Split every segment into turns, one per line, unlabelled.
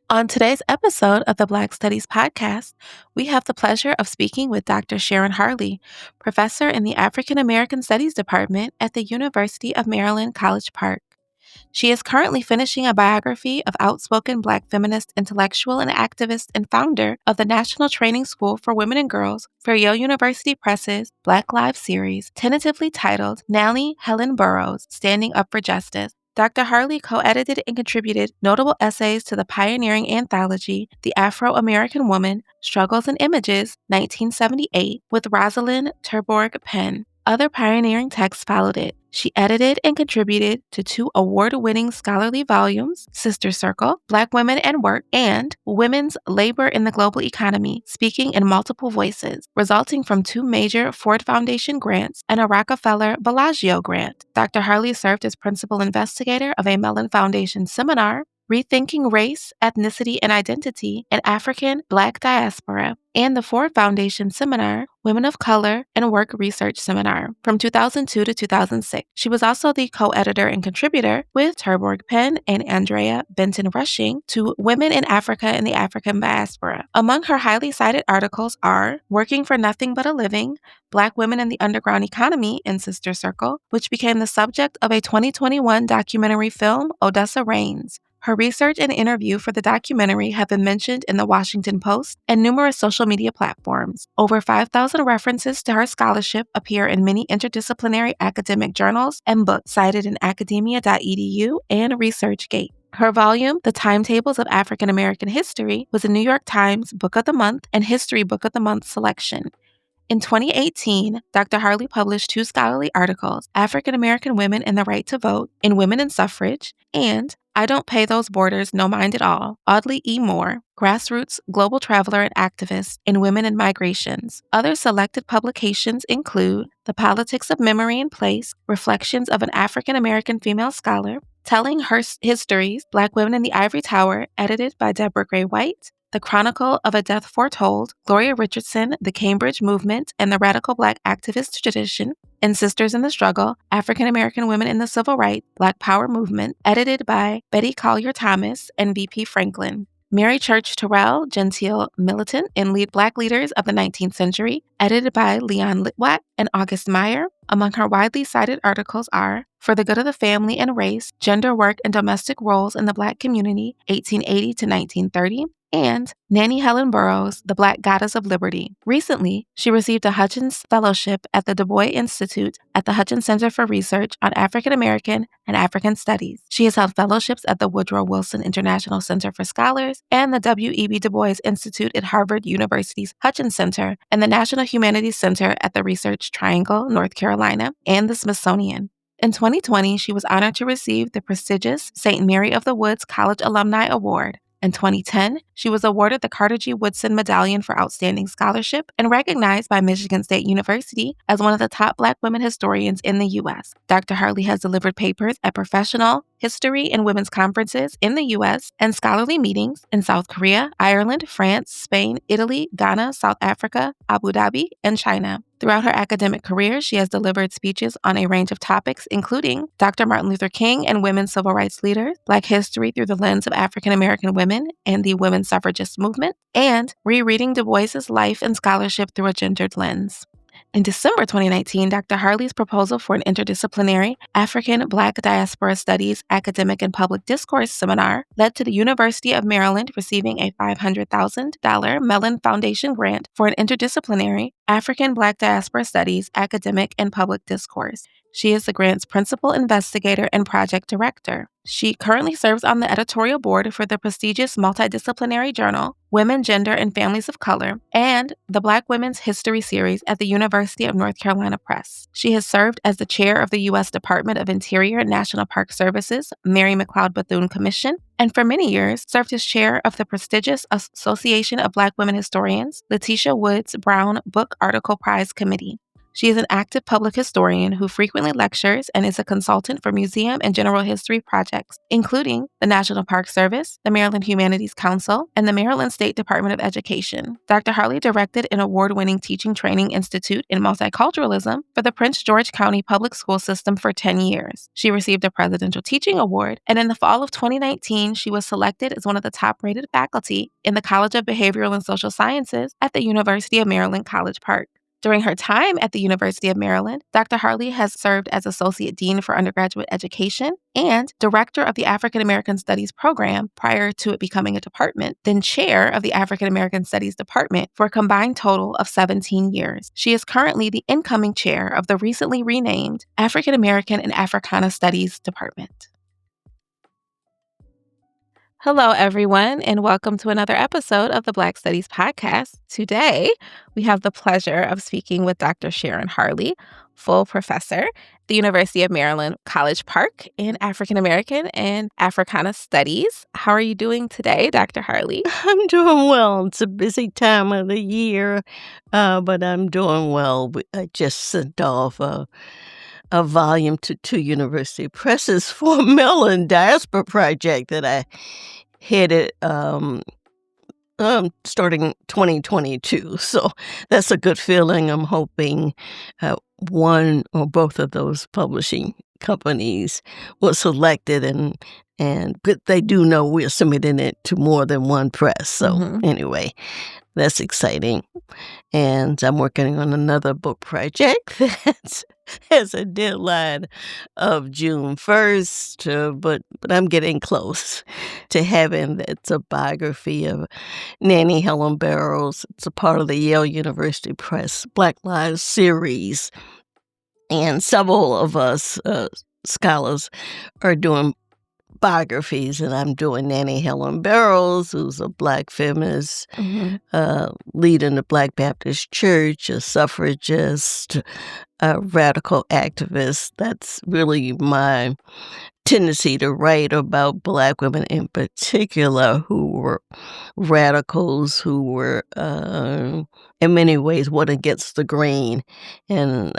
On today's episode of the Black Studies Podcast, we have the pleasure of speaking with Dr. Sharon Harley, professor in the African American Studies Department at the University of Maryland, College Park. She is currently finishing a biography of outspoken Black feminist intellectual and activist and founder of the National Training School for Women and Girls for Yale University Press's Black Lives series, tentatively titled Nannie Helen Burroughs, Standing Up for Justice. Dr. Harley co-edited and contributed notable essays to the pioneering anthology, The Afro-American Woman, Struggles and Images, 1978, with Rosalyn Terborg-Penn. Other pioneering texts followed it. She edited and contributed to 2 award-winning scholarly volumes, Sister Circle, Black Women and Work, and Women's Labor in the Global Economy, Speaking in Multiple Voices, resulting from 2 major Ford Foundation grants and a Rockefeller Bellagio grant. Dr. Harley served as principal investigator of a Mellon Foundation seminar, Rethinking Race, Ethnicity, and Identity in African Black Diaspora, and the Ford Foundation Seminar, Women of Color and Work Research Seminar from 2002 to 2006. She was also the co-editor and contributor with Terborg-Penn and Andrea Benton Rushing to Women in Africa and the African Diaspora. Among her highly cited articles are Working for Nothing But a Living, Black Women in the Underground Economy in Sister Circle, which became the subject of a 2021 documentary film, Odessa Reigns. Her research and interview for the documentary have been mentioned in the Washington Post and numerous social media platforms. Over 5,000 references to her scholarship appear in many interdisciplinary academic journals and books cited in academia.edu and ResearchGate. Her volume, The Timetables of African American History, was a New York Times Book of the Month and History Book of the Month selection. In 2018, Dr. Harley published 2 scholarly articles, African American Women and the Right to Vote in Women and Suffrage, and I Don't Pay Those Borders No Mind at All, Audley E. Grassroots, Global Traveler and Activist in Women and Migrations. Other selected publications include The Politics of Memory and Place, Reflections of an African American Female Scholar, Telling Her Histories, Black Women in the Ivory Tower, edited by Deborah Gray White, The Chronicle of a Death Foretold, Gloria Richardson, The Cambridge Movement, and the Radical Black Activist Tradition, and Sisters in the Struggle, African American Women in the Civil Rights, Black Power Movement, edited by Betty Collier Thomas and V.P. Franklin. Mary Church Terrell, Gentile Militant and Lead Black Leaders of the 19th Century, edited by Leon Litwack and August Meyer. Among her widely cited articles are For the Good of the Family and Race, Gender Work and Domestic Roles in the Black Community, 1880 to 1930, and Nannie Helen Burroughs, the Black Goddess of Liberty. Recently, she received a Hutchins Fellowship at the Du Bois Institute at the Hutchins Center for Research on African American and African Studies. She has held fellowships at the Woodrow Wilson International Center for Scholars and the W.E.B. Du Bois Institute at Harvard University's Hutchins Center and the National Humanities Center at the Research Triangle, North Carolina, and the Smithsonian. In 2020, she was honored to receive the prestigious St. Mary of the Woods College Alumni Award. In 2010, she was awarded the Carter G. Woodson Medallion for Outstanding Scholarship and recognized by Michigan State University as one of the top Black women historians in the U.S. Dr. Harley has delivered papers at professional, history, and women's conferences in the U.S. and scholarly meetings in South Korea, Ireland, France, Spain, Italy, Ghana, South Africa, Abu Dhabi, and China. Throughout her academic career, she has delivered speeches on a range of topics, including Dr. Martin Luther King and women's civil rights leaders, Black history through the lens of African American women and the women's suffragist movement, and rereading Du Bois's life and scholarship through a gendered lens. In December 2019, Dr. Harley's proposal for an interdisciplinary African Black Diaspora Studies Academic and Public Discourse seminar led to the University of Maryland receiving a $500,000 Mellon Foundation grant for an interdisciplinary African Black Diaspora Studies Academic and Public Discourse. She is the grant's principal investigator and project director. She currently serves on the editorial board for the prestigious multidisciplinary journal, Women, Gender, and Families of Color, and the Black Women's History Series at the University of North Carolina Press. She has served as the chair of the U.S. Department of Interior and National Park Service's Mary McLeod Bethune Commission, and for many years served as chair of the prestigious Association of Black Women Historians, Letitia Woods Brown Book Article Prize Committee. She is an active public historian who frequently lectures and is a consultant for museum and general history projects, including the National Park Service, the Maryland Humanities Council, and the Maryland State Department of Education. Dr. Harley directed an award-winning teaching training institute in multiculturalism for the Prince George County Public School System for 10 years. She received a Presidential Teaching Award, and in the fall of 2019, she was selected as one of the top-rated faculty in the College of Behavioral and Social Sciences at the University of Maryland College Park. During her time at the University of Maryland, Dr. Harley has served as Associate Dean for Undergraduate Education and Director of the African American Studies program prior to it becoming a department, then Chair of the African American Studies Department for a combined total of 17 years. She is currently the incoming chair of the recently renamed African American and Africana Studies Department. Hello, everyone, and welcome to another episode of the Black Studies Podcast. Today, we have the pleasure of speaking with Dr. Sharon Harley, full professor at the University of Maryland College Park in African American and Africana Studies. How are you doing today, Dr. Harley?
I'm doing well. It's a busy time of the year, but I'm doing well. I just sent off a volume to two university presses for a Maryland Diaspora project that I headed starting 2022. So that's a good feeling. I'm hoping one or both of those publishing companies was selected and they do know we're submitting it to more than one press. So anyway, that's exciting. And I'm working on another book project that has a deadline of June 1st, but I'm getting close to having it's a biography of Nannie Helen Barrows. It's a part of the Yale University Press Black Lives series. And several of us scholars are doing biographies, and I'm doing Nannie Helen Barrows, who's a Black feminist, leader in the Black Baptist Church, a suffragist, a radical activist. That's really my tendency to write about Black women in particular who were radicals, who were in many ways went against the grain. And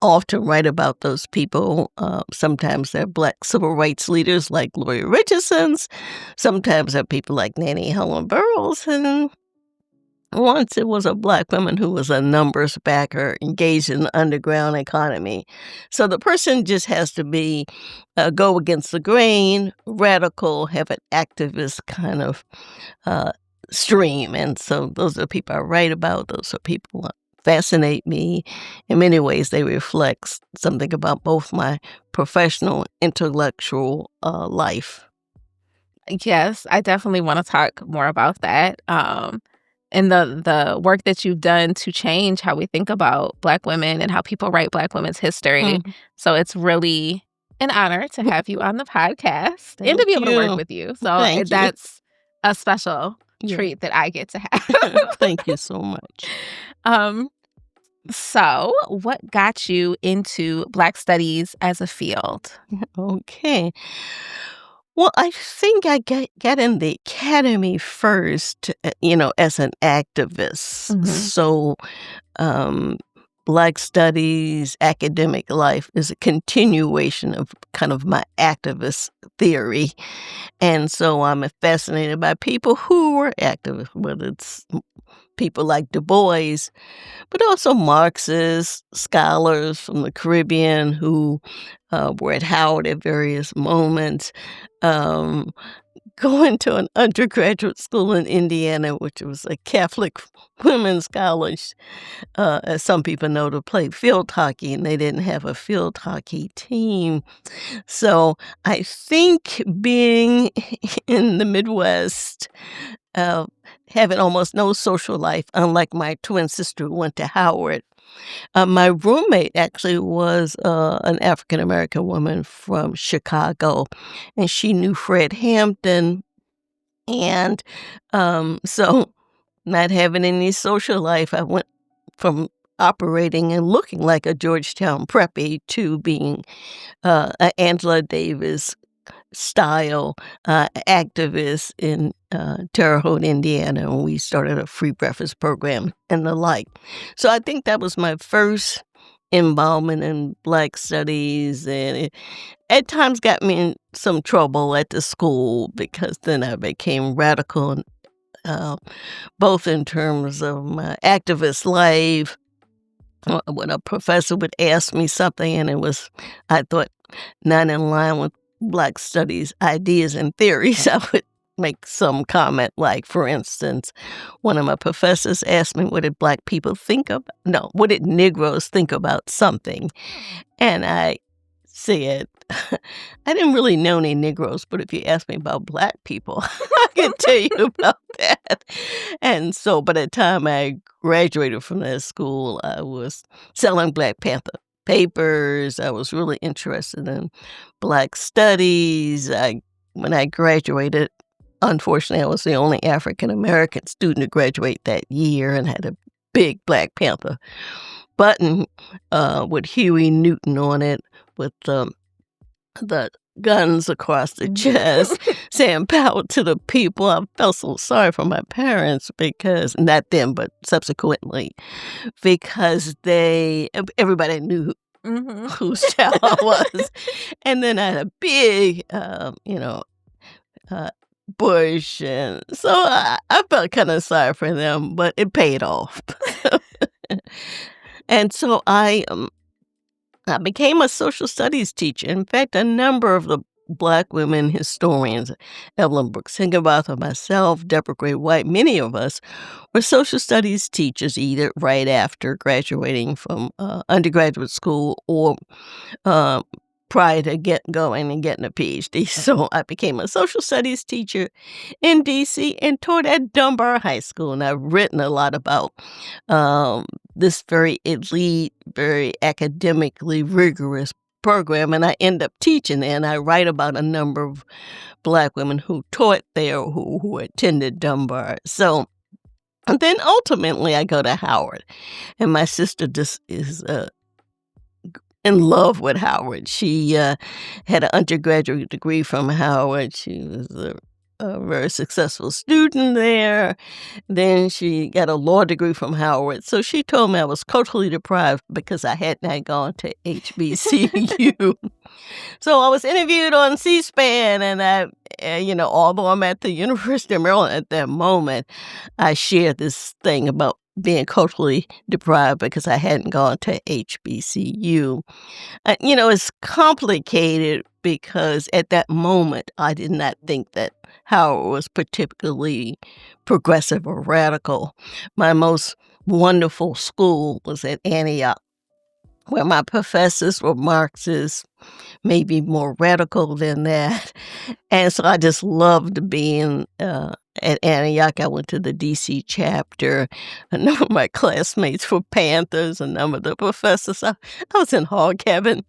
often write about those people. Sometimes they're Black civil rights leaders like Gloria Richardson's. Sometimes they're people like Nannie Helen Barrows. And once it was a Black woman who was a numbers backer engaged in the underground economy. So the person just has to be go against the grain, radical, have an activist kind of stream. And so those are the people I write about. Those are people who fascinate me. In many ways, they reflect something about both my professional and intellectual life.
Yes, I definitely want to talk more about that. And the work that you've done to change how we think about Black women and how people write Black women's history. So it's really an honor to have you on the podcast and to be able to work with you. So that's a special treat that I get to have.
Thank you so much.
So what got you into Black studies as a field?
Okay. Well, I think I got in the academy first, as an activist. So Black studies, academic life is a continuation of kind of my activist theory. And so I'm fascinated by people who were active, whether it's people like Du Bois, but also Marxists, scholars from the Caribbean who were at Howard at various moments, going to an undergraduate school in Indiana, which was a Catholic women's college, as some people know, to play field hockey, and they didn't have a field hockey team. So I think being in the Midwest, having almost no social life, unlike my twin sister who went to Howard. My roommate actually was an African-American woman from Chicago, and she knew Fred Hampton. And so not having any social life, I went from operating and looking like a Georgetown preppy to being an Angela Davis style activist in Terre Haute, Indiana, and we started a free breakfast program and the like. So I think that was my first involvement in Black studies, and it at times got me in some trouble at the school because then I became radical, uh, both in terms of my activist life. When a professor would ask me something and it was, I thought, not in line with Black studies ideas and theories, I would make some comment. Like, for instance, one of my professors asked me, what did Black people think of? No, what did Negroes think about something? And I said, I didn't really know any Negroes, but if you ask me about Black people, I can tell you about that. And so by the time I graduated from that school, I was selling Black Panther papers. I was really interested in Black studies. When I graduated, unfortunately, I was the only African American student to graduate that year and had a big Black Panther button with Huey Newton on it, with the guns across the chest, saying "Power to the people." I felt so sorry for my parents because, not then, but subsequently, because everybody knew whose child I was. And then I had a big, bush, and so I felt kind of sorry for them, but it paid off. And so I became a social studies teacher. In fact, a number of the Black women historians, Evelyn Brooks Higginbotham, myself, Deborah Gray White, many of us were social studies teachers either right after graduating from undergraduate school or uh, prior to going and getting a PhD. So I became a social studies teacher in D.C. and taught at Dunbar High School. And I've written a lot about this very elite, very academically rigorous program, and I end up teaching there, and I write about a number of Black women who taught there, who attended Dunbar. So, and then ultimately I go to Howard, and my sister just is in love with Howard. She had an undergraduate degree from Howard. She was a very successful student there. Then she got a law degree from Howard. So she told me I was culturally deprived because I had not gone to HBCU. So I was interviewed on C-SPAN, and although I'm at the University of Maryland at that moment, I shared this thing about being culturally deprived because I hadn't gone to HBCU. It's complicated because at that moment, I did not think that Howard was particularly progressive or radical. My most wonderful school was at Antioch, where my professors were Marxists, maybe more radical than that. And so I just loved being at Antioch. I went to the D.C. chapter. A number of my classmates were Panthers, a number of the professors. I was in hog heaven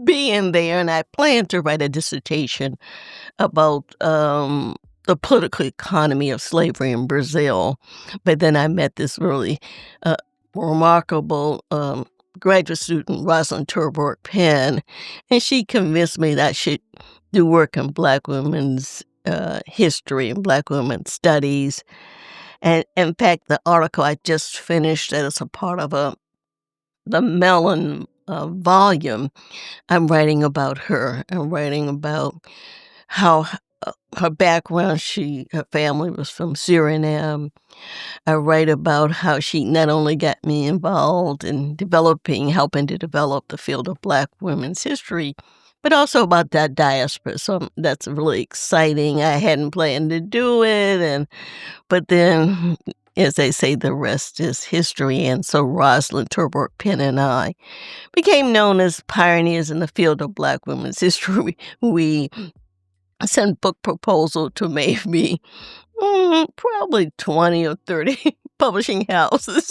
being there, and I planned to write a dissertation about the political economy of slavery in Brazil. But then I met this really remarkable graduate student, Rosalyn Terborg-Penn, and she convinced me that I should do work in Black women's history and Black women's studies. And in fact, the article I just finished that is a part of the Mellon volume, I'm writing about her. I'm writing about how her background, her family was from Suriname. I write about how she not only got me involved in helping to develop the field of Black women's history, but also about that diaspora. So that's really exciting. I hadn't planned to do it, but then, as they say, the rest is history. And so Rosalyn Terborg-Penn and I became known as pioneers in the field of Black women's history. We sent book proposal to maybe probably 20 or 30 publishing houses.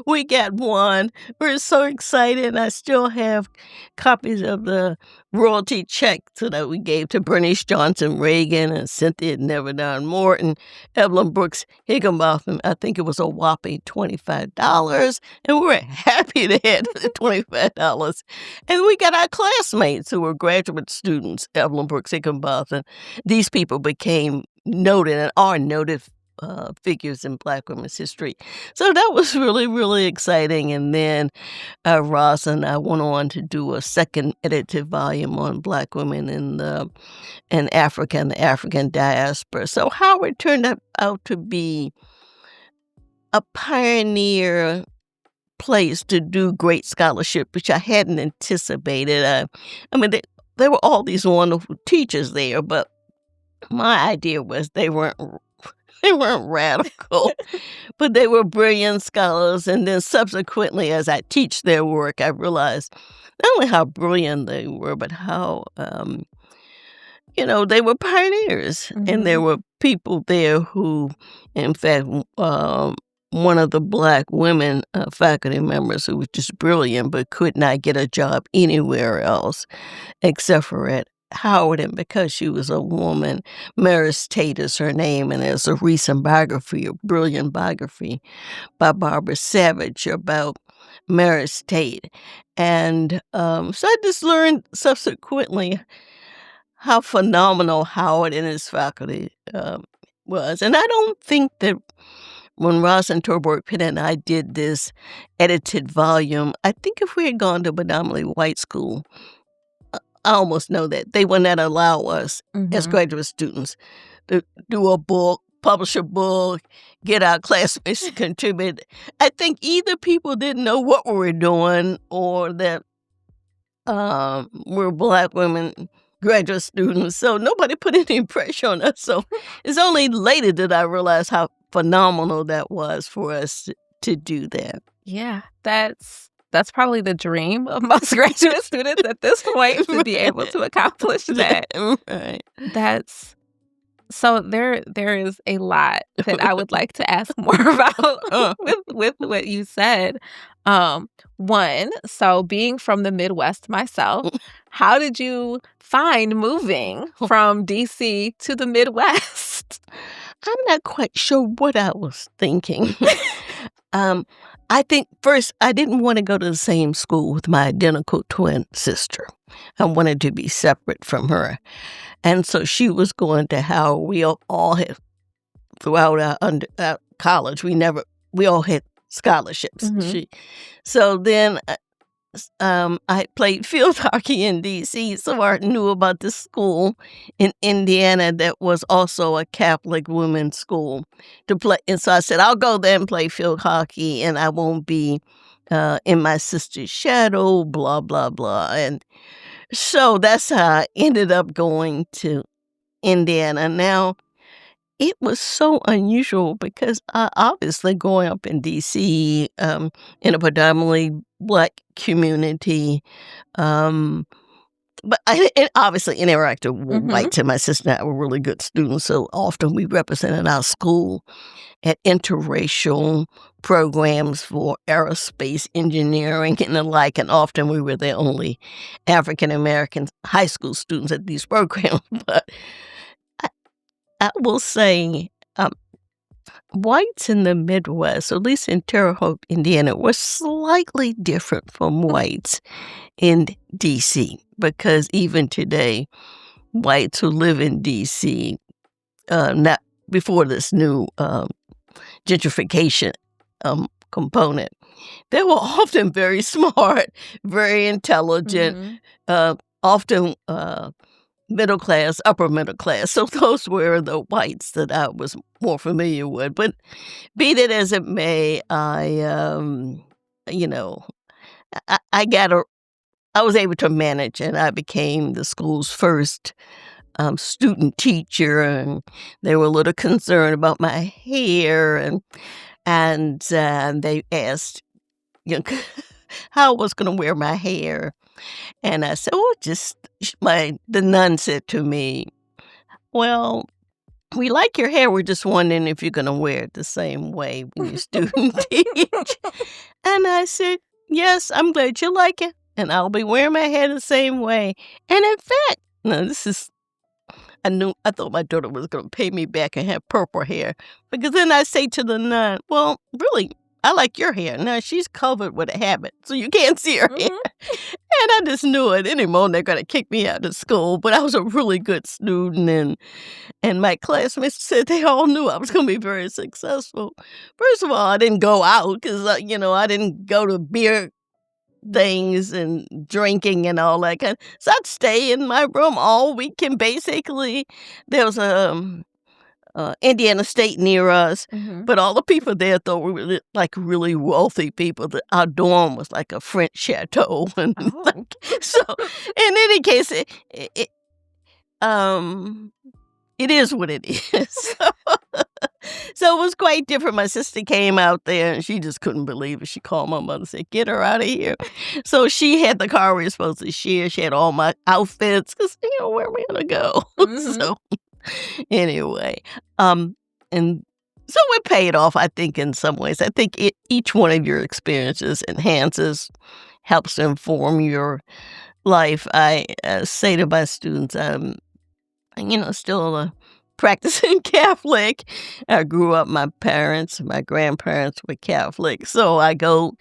We got one. We're so excited. I still have copies of the royalty check that we gave to Bernice Johnson Reagan and Cynthia Neverdine Morton, Evelyn Brooks Higginbotham. I think it was a whopping $25. And we're happy to have the $25. And we got our classmates who were graduate students, Evelyn Brooks Higginbotham. These people became noted and are noted figures in Black women's history. So that was really, really exciting. And then Ross and I went on to do a second edited volume on Black women in Africa and the African diaspora. So Howard turned out to be a pioneer place to do great scholarship, which I hadn't anticipated. I mean, there were all these wonderful teachers there, but my idea was they weren't radical, but they were brilliant scholars. And then subsequently, as I teach their work, I realized not only how brilliant they were, but how they were pioneers. And there were people there who, in fact, one of the Black women faculty members who was just brilliant but could not get a job anywhere else except for at Howard. And because she was a woman, Maris Tate is her name, and there's a recent biography, a brilliant biography by Barbara Savage about Maris Tate. And so I just learned subsequently how phenomenal Howard and his faculty was. And I don't think that when Rosalyn Terborg-Penn and I did this edited volume, I think if we had gone to predominantly white school, I almost know that they would not allow us as graduate students to do a book, publish a book, get our classmates to contribute. I think either people didn't know what we were doing or that we're Black women graduate students, so nobody put any pressure on us. So it's only later that I realized how phenomenal that was for us to do that.
Yeah, that's probably the dream of most graduate students at this point, to be able to accomplish that.
Right.
So there is a lot that I would like to ask more about with what you said. One, so being from the Midwest myself, how did you find moving from DC to the Midwest?
I'm not quite sure what I was thinking. I think first I didn't want to go to the same school with my identical twin sister. I wanted to be separate from her. And so she was going to Howard. We all had, throughout our college, we all had scholarships. So then I played field hockey in D.C., so I knew about this school in Indiana that was also a Catholic women's school to play. And so I said, I'll go there and play field hockey, and I won't be in my sister's shadow, blah, blah, blah. And so that's how I ended up going to Indiana. Now, it was so unusual because obviously growing up in D.C. In a predominantly Black community, but I obviously interacted with whites, and my sister and I were really good students, so often we represented our school at interracial programs for aerospace engineering and the like, and often we were the only African-American high school students at these programs. But I will say whites in the Midwest, at least in Terre Haute, Indiana, were slightly different from whites in D.C. because even today, whites who live in D.C., not before this new gentrification component, they were often very smart, very intelligent, often middle class, upper middle class. So those were the whites that I was more familiar with. But be that as it may, I was able to manage, and I became the school's first student teacher, and they were a little concerned about my hair, and they asked, how I was going to wear my hair. And I said, the nun said to me, well, we like your hair. We're just wondering if you're going to wear it the same way when you student teach. And I said, yes, I'm glad you like it. And I'll be wearing my hair the same way. And in fact, I thought my daughter was going to pay me back and have purple hair. Because then I say to the nun, well, really, I like your hair. Now, she's covered with a habit, so you can't see her hair.
Mhm.
And I just knew at any moment they're gonna kick me out of school, but I was a really good student, and my classmates said they all knew I was gonna be very successful. First of all, I didn't go out 'cause, I didn't go to beer things and drinking and all that so I'd stay in my room all weekend, basically. There was Indiana State near us,
Mhm.
but all the people there thought we were really wealthy people. Our dorm was like a French chateau, and
Oh.
so. In any case, um, it is what it is. So it was quite different. My sister came out there, and she just couldn't believe it. She called my mother and said, "Get her out of here." So she had the car we were supposed to share. She had all my outfits because, where am I gonna go?
Mhm.
So anyway, and so it paid off, I think, in some ways. I think each one of your experiences helps to inform your life. I say to my students, still a practicing Catholic. I grew up, my grandparents were Catholic. So I go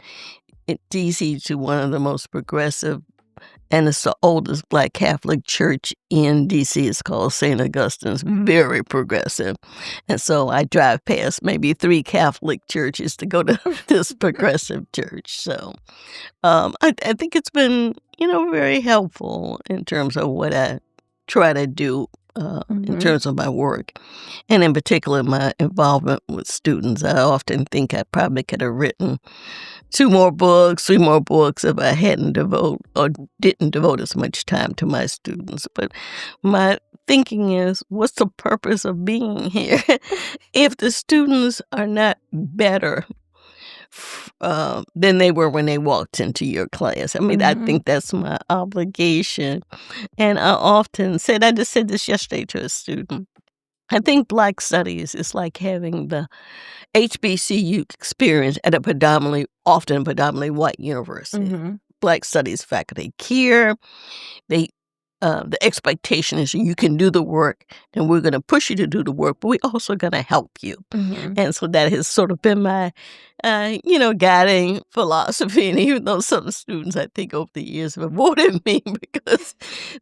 in DC to one of the most progressive, and it's the oldest Black Catholic church in DC. It's called St. Augustine's, very progressive. And so I drive past maybe 3 Catholic churches to go to this progressive church. So I think it's been, very helpful in terms of what I try to do in
Mhm.
terms of my work. And in particular, my involvement with students. I often think I probably could have written 2 more books, 3 more books if I didn't devote as much time to my students. But my thinking is, what's the purpose of being here if the students are not better than they were when they walked into your class? I mean, I
Mhm.
think that's my obligation. And I often said, I just said this yesterday to a student. I think Black studies is like having the HBCU experience at a often predominantly white university.
Mhm.
Black studies faculty care. They the expectation is you can do the work, and we're gonna push you to do the work, but we're also gonna help you.
Mhm.
And so that has sort of been my, guiding philosophy. And even though some students, I think, over the years have avoided me because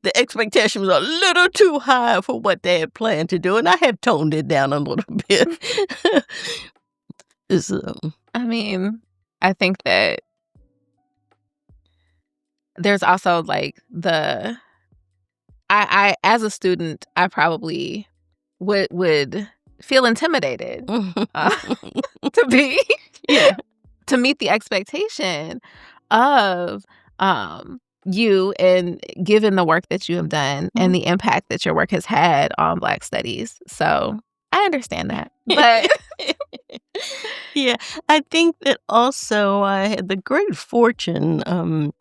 the expectation was a little too high for what they had planned to do, and I have toned it down a little bit. So
I mean, I think that there's also, like, I as a student, I probably would feel intimidated, uh, to be
Yeah.
to meet the expectation of, you, and given the work that you have done and
Mhm.
the impact that your work has had on Black studies. So, I understand that, but
Yeah, I think that also I had the great fortune, and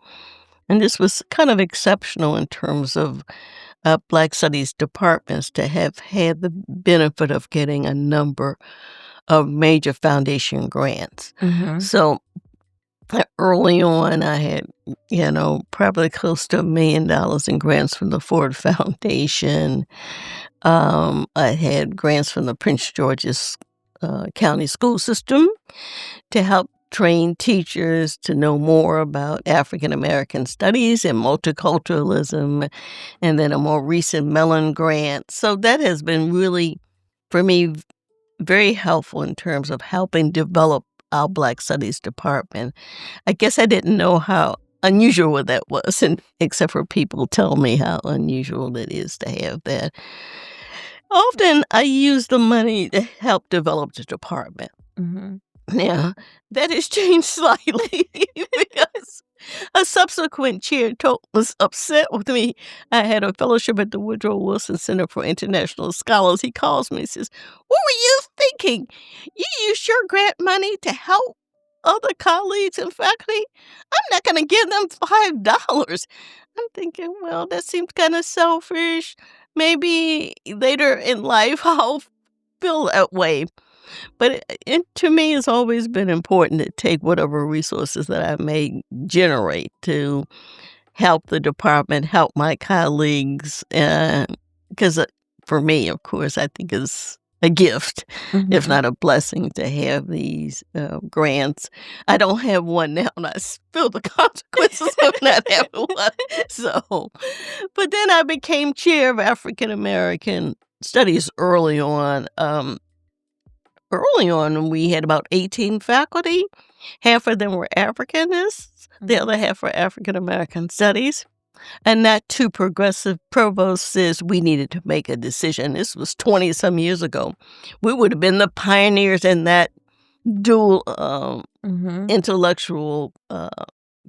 this was kind of exceptional in terms of Black Studies departments, to have had the benefit of getting a number of major foundation grants.
Mhm.
So early on, I had, probably close to $1 million in grants from the Ford Foundation. I had grants from the Prince George's County School System to help train teachers to know more about African American studies and multiculturalism, and then a more recent Mellon grant. So that has been really, for me, very helpful in terms of helping develop our Black Studies department. I guess I didn't know how unusual that was, and except for people tell me how unusual it is to have that. Often I use the money to help develop the department.
Mhm.
Now, that has changed slightly because a subsequent chair was upset with me. I had a fellowship at the Woodrow Wilson Center for International Scholars. He calls me and says, "What were you thinking? You use your grant money to help other colleagues and faculty? I'm not going to give them $5." I'm thinking, well, that seems kind of selfish. Maybe later in life I'll feel that way. But it to me, it's always been important to take whatever resources that I may generate to help the department, help my colleagues, 'cause, for me, of course, I think it's a gift, if
Mhm.
not a blessing, to have these grants. I don't have one now, and I feel the consequences of not having one. So, but then I became chair of African American Studies early on. Early on, we had about 18 faculty. Half of them were Africanists, the
Mhm.
other half were African American Studies. And that too progressive provost says we needed to make a decision. This was 20 some years ago. We would have been the pioneers in that dual
Mhm.
intellectual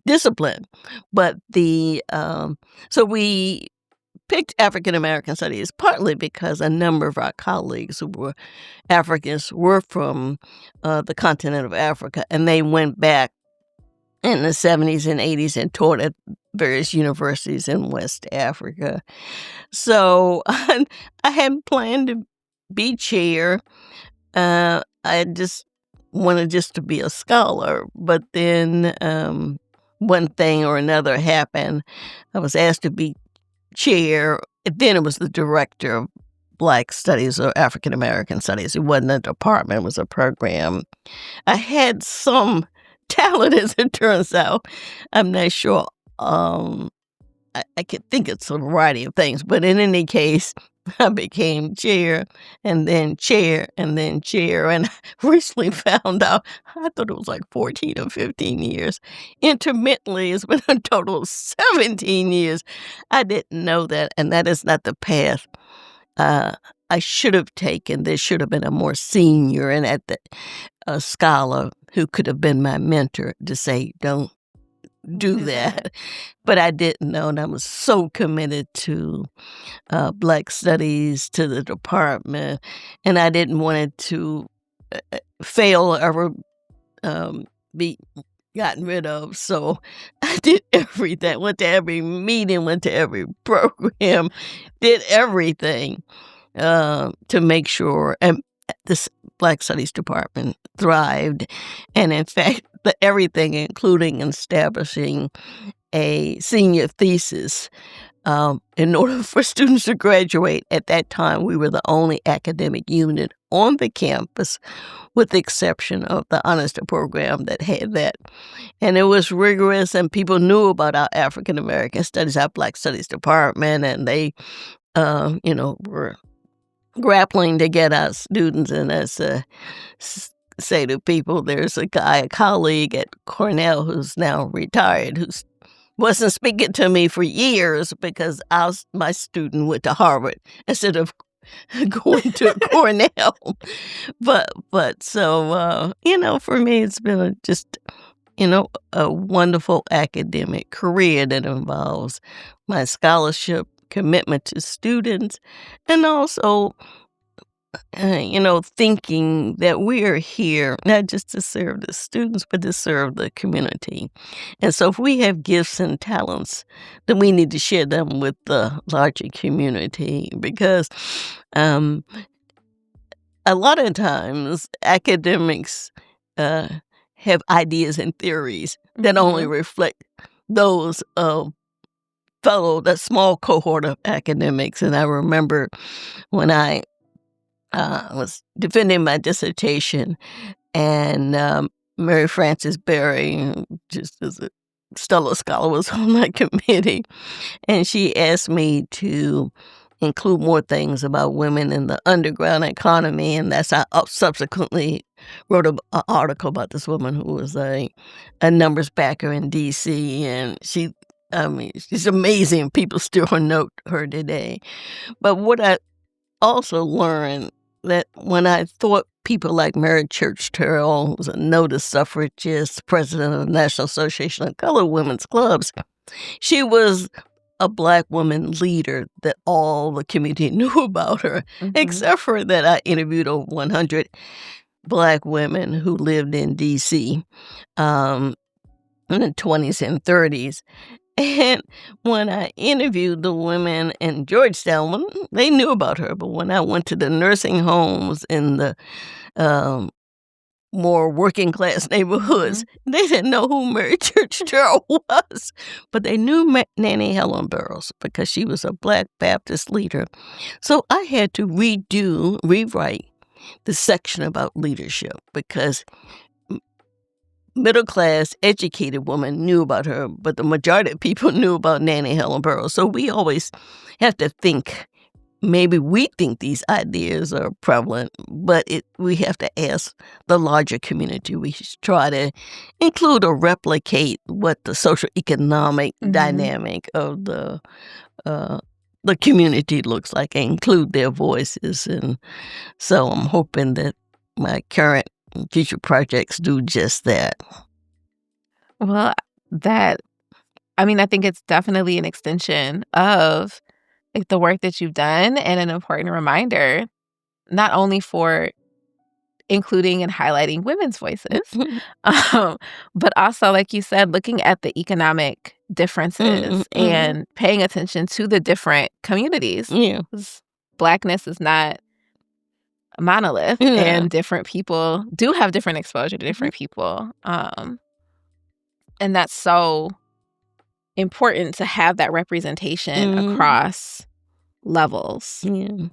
discipline. But so we picked African American Studies partly because a number of our colleagues who were Africans were from the continent of Africa, and they went back in the 70s and 80s and taught at various universities in West Africa. So I hadn't planned to be chair. I just wanted just to be a scholar. But then one thing or another happened. I was asked to be chair. Then it was the director of Black Studies or African American Studies. It wasn't a department, it was a program. I had some talent, as it turns out. I'm not sure. I could think it's a variety of things, but in any case, I became chair, and then chair, and then chair. And I recently found out, I thought it was like 14 or 15 years. Intermittently, it's been a total of 17 years. I didn't know that, and that is not the path uh, I should have taken. There should have been a more senior and a scholar who could have been my mentor to say, don't do that. But I didn't know, and I was so committed to Black Studies, to the department, and I didn't want it to fail or ever be gotten rid of. So I did everything, went to every meeting, went to every program, did everything to make sure and this Black Studies department thrived. And in fact, everything, including establishing a senior thesis. In order for students to graduate, at that time, we were the only academic unit on the campus, with the exception of the honors program that had that. And it was rigorous, and people knew about our African American Studies, our Black Studies department, and they, were grappling to get our students. And as say to people, there's a colleague at Cornell who's now retired, who's wasn't speaking to me for years because my student went to Harvard instead of going to Cornell. But so for me, it's been a wonderful academic career that involves my scholarship, commitment to students, and also thinking that we are here not just to serve the students, but to serve the community. And so if we have gifts and talents, then we need to share them with the larger community because a lot of times academics have ideas and theories that only
Mhm.
reflect those of that small cohort of academics. And I remember when I was defending my dissertation, and Mary Frances Berry, who just as a stellar scholar, was on my committee, and she asked me to include more things about women in the underground economy, and that's I subsequently wrote an article about this woman who was a numbers backer in D.C., and she's amazing. People still note her today. But what I also learned that when I thought people like Mary Church Terrell, who was a noted suffragist, president of the National Association of Colored Women's Clubs, she was a Black woman leader that all the community knew about her,
Mhm.
except for that I interviewed over 100 Black women who lived in D.C. Um, in the 20s and 30s. And when I interviewed the women in Georgetown, they knew about her, but when I went to the nursing homes in the um, more working class neighborhoods,
Mhm.
they didn't know who Mary Church Terrell was, but they knew Nanny Helen Burroughs because she was a Black Baptist leader. So I had to rewrite the section about leadership, because middle-class, educated women knew about her, but the majority of people knew about Nannie Helen Burroughs. So we always have to think, maybe we think these ideas are prevalent, but we have to ask the larger community. We should try to include or replicate what the social economic dynamic of the community looks like, and include their voices. And so I'm hoping that my current and future projects do just that.
Well, I think it's definitely an extension of like the work that you've done, and an important reminder, not only for including and highlighting women's voices, but also, like you said, looking at the economic differences and paying attention to the different communities.
Yeah.
'Cause Blackness is not a monolith, and different people do have different exposure to different people. And that's so important to have that representation across levels.
Yeah.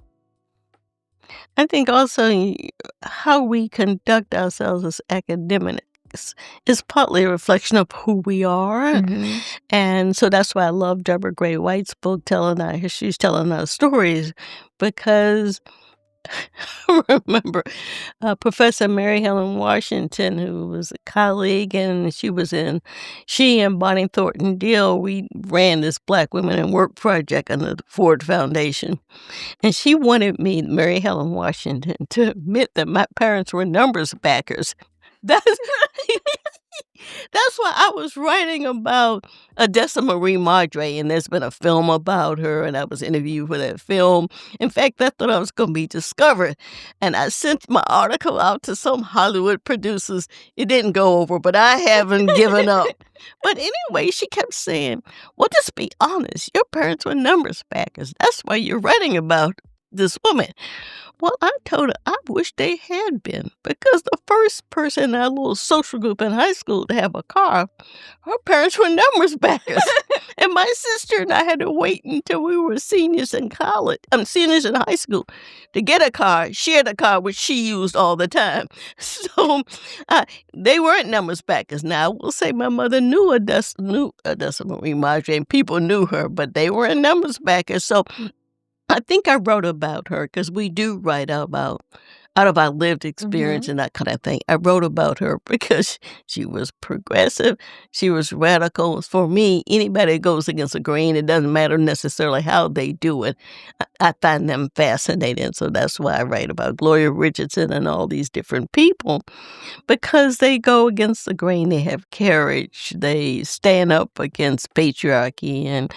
I think also how we conduct ourselves as academics is partly a reflection of who we are. And so that's why I love Deborah Gray White's book, she's telling our stories, because I remember Professor Mary Helen Washington, who was a colleague, and she and Bonnie Thornton Deal, we ran this Black Women in Work project under the Ford Foundation. And she wanted me, Mary Helen Washington, to admit that my parents were numbers backers. That's why I was writing about Odessa Marie Madre, and there's been a film about her, and I was interviewed for that film. In fact, I thought I was going to be discovered, and I sent my article out to some Hollywood producers. It didn't go over, but I haven't given up. But anyway, she kept saying, well, just be honest. Your parents were numbers backers. That's why you're writing about this woman. Well, I told her I wish they had been, because the first person in our little social group in high school to have a car, her parents were numbers backers. And my sister and I had to wait until we were seniors in seniors in high school to get a car, share the car, which she used all the time. So they weren't numbers backers. Now, I will say my mother knew Odessa Marie Madre, and people knew her, but they weren't numbers backers. So I think I wrote about her, because we do write about out of our lived experience and that kind of thing. I wrote about her because she was progressive. She was radical. For me, anybody that goes against the grain, it doesn't matter necessarily how they do it. I find them fascinating. So that's why I write about Gloria Richardson and all these different people, because they go against the grain. They have courage. They stand up against patriarchy and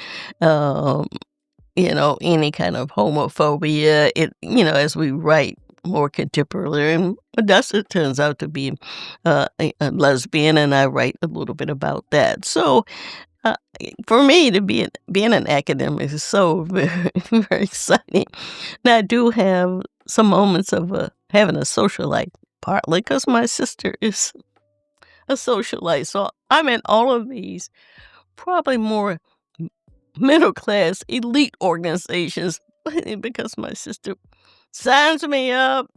any kind of homophobia. As we write more contemporary, and Odessa turns out to be a lesbian, and I write a little bit about that. So for me, to being an academic is so very, very exciting. And I do have some moments of having a socialite, partly because my sister is a socialite. So I'm in all of these probably more middle-class elite organizations because my sister signs me up,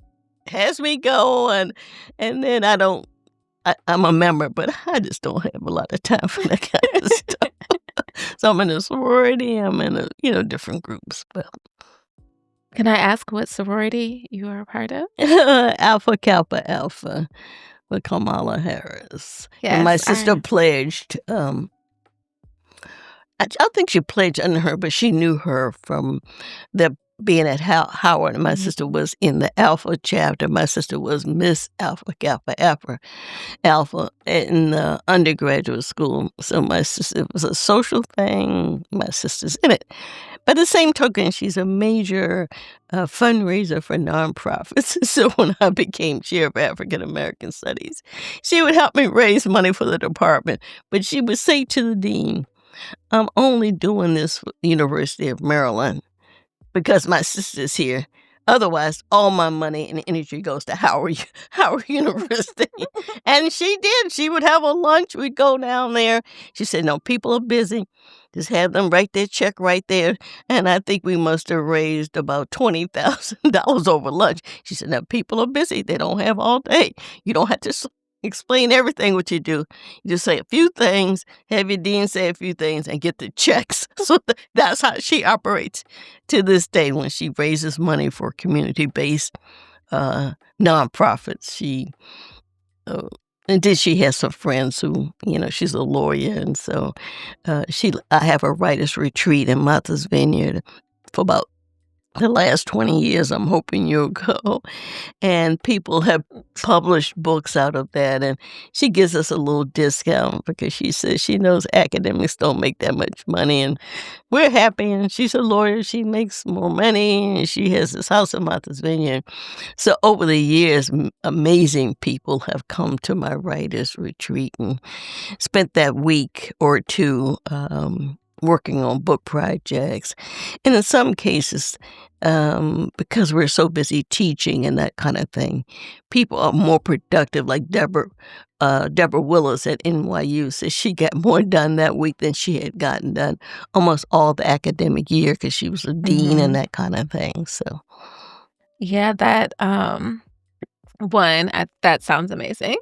has me go, and then I'm a member, but I just don't have a lot of time for that kind of stuff. So I'm in a sorority, I'm in different groups. But
Can I ask what sorority you are a part of?
Alpha Kappa Alpha with Kamala Harris.
Yes,
and my sister pledged I don't think she pledged under her, but she knew her from being at Howard. And my sister was in the Alpha chapter. My sister was Miss Alpha Kappa Alpha in the undergraduate school. So my sister, it was a social thing. My sister's in it. By the same token, she's a major fundraiser for nonprofits. So when I became chair of African American Studies, she would help me raise money for the department. But she would say to the dean, I'm only doing this for the University of Maryland because my sister's here. Otherwise, all my money and energy goes to Howard University. And she did. She would have a lunch. We'd go down there. She said, no, people are busy. Just have them write their check right there. And I think we must have raised about $20,000 over lunch. She said, now people are busy. They don't have all day. You don't have to explain everything what you do. You just say a few things, have your dean say a few things, and get the checks. So that's how she operates to this day when she raises money for community-based nonprofits. And then she has some friends who, she's a lawyer, and so I have a writer's retreat in Martha's Vineyard for about the last 20 years. I'm hoping you'll go. And people have published books out of that, and she gives us a little discount because she says she knows academics don't make that much money, and we're happy. And she's a lawyer. She makes more money, and she has this house in Martha's Vineyard. So over the years, amazing people have come to my writer's retreat and spent that week or two working on book projects. And in some cases, because we're so busy teaching and that kind of thing, people are more productive. Like Deborah Willis at NYU says she got more done that week than she had gotten done almost all the academic year because she was a dean and that kind of thing. So,
yeah, that that sounds amazing.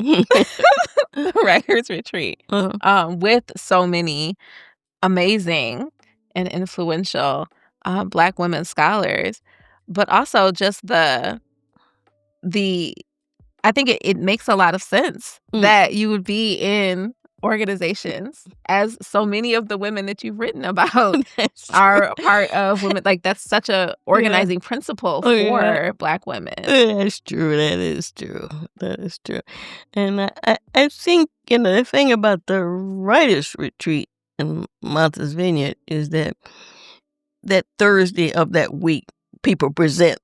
Writers retreat with so many amazing and influential Black women scholars, but also just I think it makes a lot of sense that you would be in organizations, as so many of the women that you've written about are part of women. Like, that's such a organizing principle for Black women.
That's true. That is true. That is true. And I think, the thing about the writers' retreat in Martha's Vineyard is that Thursday of that week, people present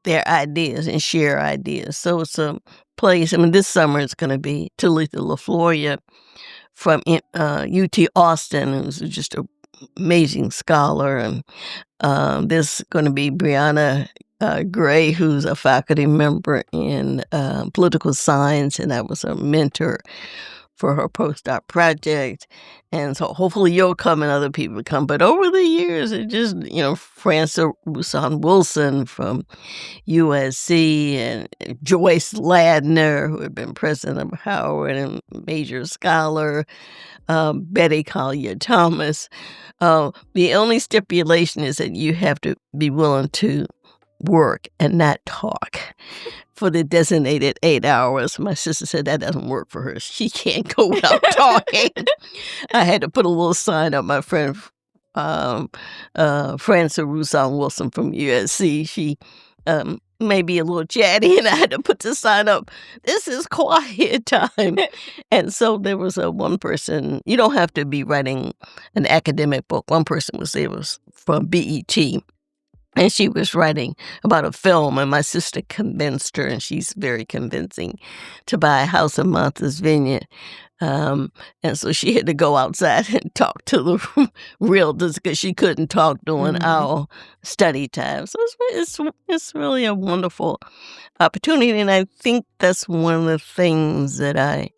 their ideas and share ideas. So it's a place. This summer it's going to be Talitha LaFloria from UT Austin, who's just an amazing scholar. And there's going to be Brianna Gray, who's a faculty member in political science, and I was a mentor for her postdoc project. And so hopefully you'll come and other people come. But over the years, it just, Frances Roussan Wilson from USC and Joyce Ladner, who had been president of Howard and major scholar, Betty Collier Thomas. The only stipulation is that you have to be willing to work and not talk for the designated 8 hours. My sister said that doesn't work for her. She can't go without talking. I had to put a little sign up. My friend Frances Roussan Wilson from USC, she may be a little chatty, and I had to put the sign up, this is quiet time. And so there was one person, you don't have to be writing an academic book. One person was from BET. And she was writing about a film, and my sister convinced her, and she's very convincing, to buy a house in Martha's Vineyard. And so she had to go outside and talk to the realtors because she couldn't talk during our study time. So it's really a wonderful opportunity, and I think that's one of the things that I,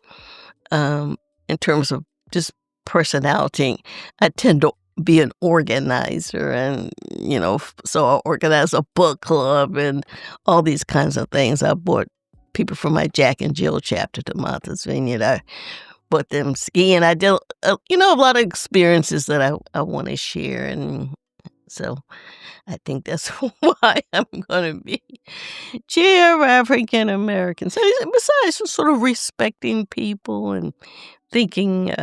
in terms of just personality, I tend to be an organizer, and so I organize a book club and all these kinds of things. I brought people from my Jack and Jill chapter to Martha's Vineyard. I brought them skiing. I did a lot of experiences that I want to share, and so I think that's why I'm going to be chair of African American Studies. Besides just sort of respecting people and thinking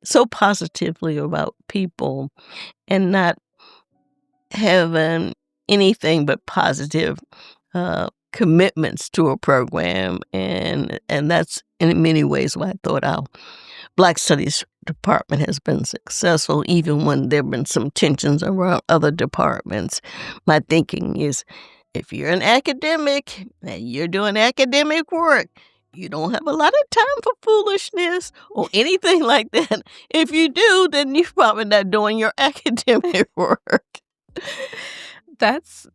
so positively about people and not having anything but positive commitments to a program. And that's in many ways why I thought our Black Studies department has been successful, even when there have been some tensions around other departments. My thinking is, if you're an academic and you're doing academic work, you don't have a lot of time for foolishness or anything like that. If you do, then you're probably not doing your academic work.
That's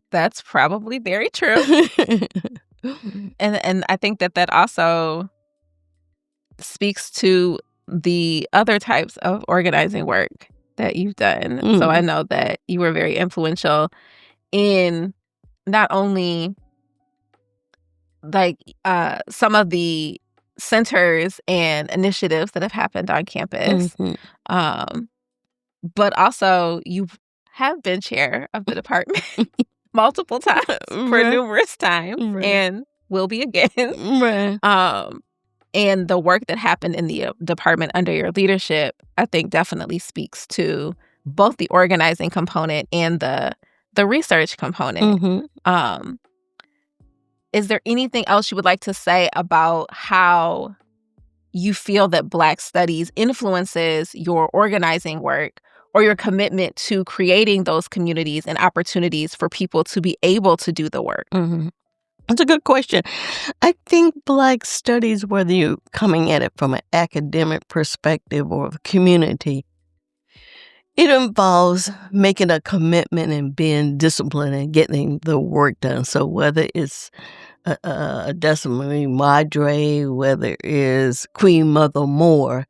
probably very true. And I think that also speaks to the other types of organizing work that you've done. So I know that you were very influential in not only some of the centers and initiatives that have happened on campus, um, but also you have been chair of the department multiple times for numerous times and will be again. And the work that happened in the department under your leadership, I think definitely speaks to both the organizing component and the research component. Is there anything else you would like to say about how you feel that Black Studies influences your organizing work or your commitment to creating those communities and opportunities for people to be able to do the work?
That's a good question. I think Black Studies, whether you're coming at it from an academic perspective or the community, it involves making a commitment and being disciplined and getting the work done. So whether it's a Decimary Madre, whether it's Queen Mother Moore,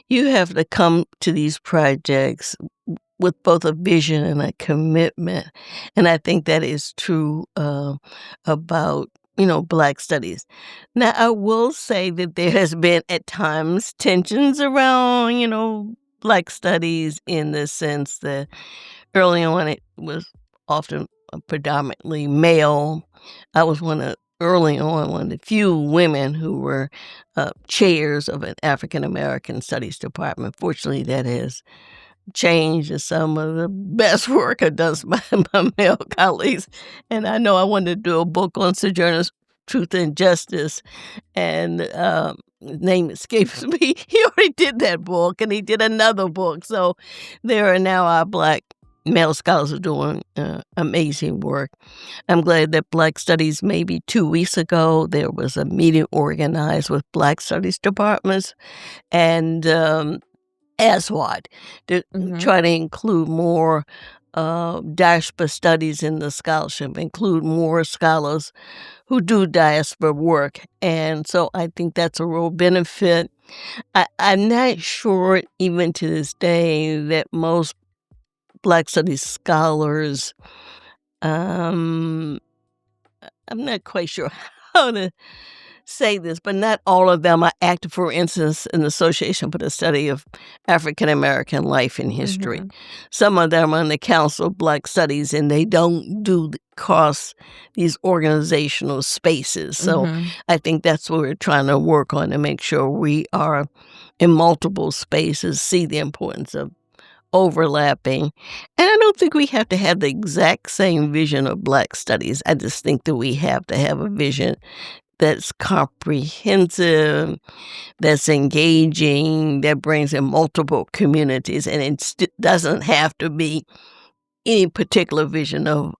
you have to come to these projects with both a vision and a commitment. And I think that is true about, Black Studies. Now, I will say that there has been at times tensions around, Black Studies in the sense that early on it was often predominantly male. I was early on one of the few women who were chairs of an African-American Studies department. Fortunately, that has changed, and some of the best work are done by my male colleagues. And I know I wanted to do a book on Sojourner's Truth and Justice, and his name escapes me. He already did that book, and he did another book. So there are now our Black male scholars are doing amazing work. I'm glad that Black Studies, maybe 2 weeks ago, there was a meeting organized with Black Studies departments and ASWAD to try to include more diaspora studies in the scholarship, include more scholars who do diaspora work. And so I think that's a real benefit. I'm not sure, even to this day, that most Black Studies scholars, I'm not quite sure how to say this, but not all of them are active, for instance, in the Association for the Study of African American Life and History. Some of them are in the Council of Black Studies, and they don't do cross these organizational spaces. So I think that's what we're trying to work on, to make sure we are in multiple spaces, see the importance of overlapping. And I don't think we have to have the exact same vision of Black Studies. I just think that we have to have a vision that's comprehensive, that's engaging, that brings in multiple communities, and it doesn't have to be any particular vision of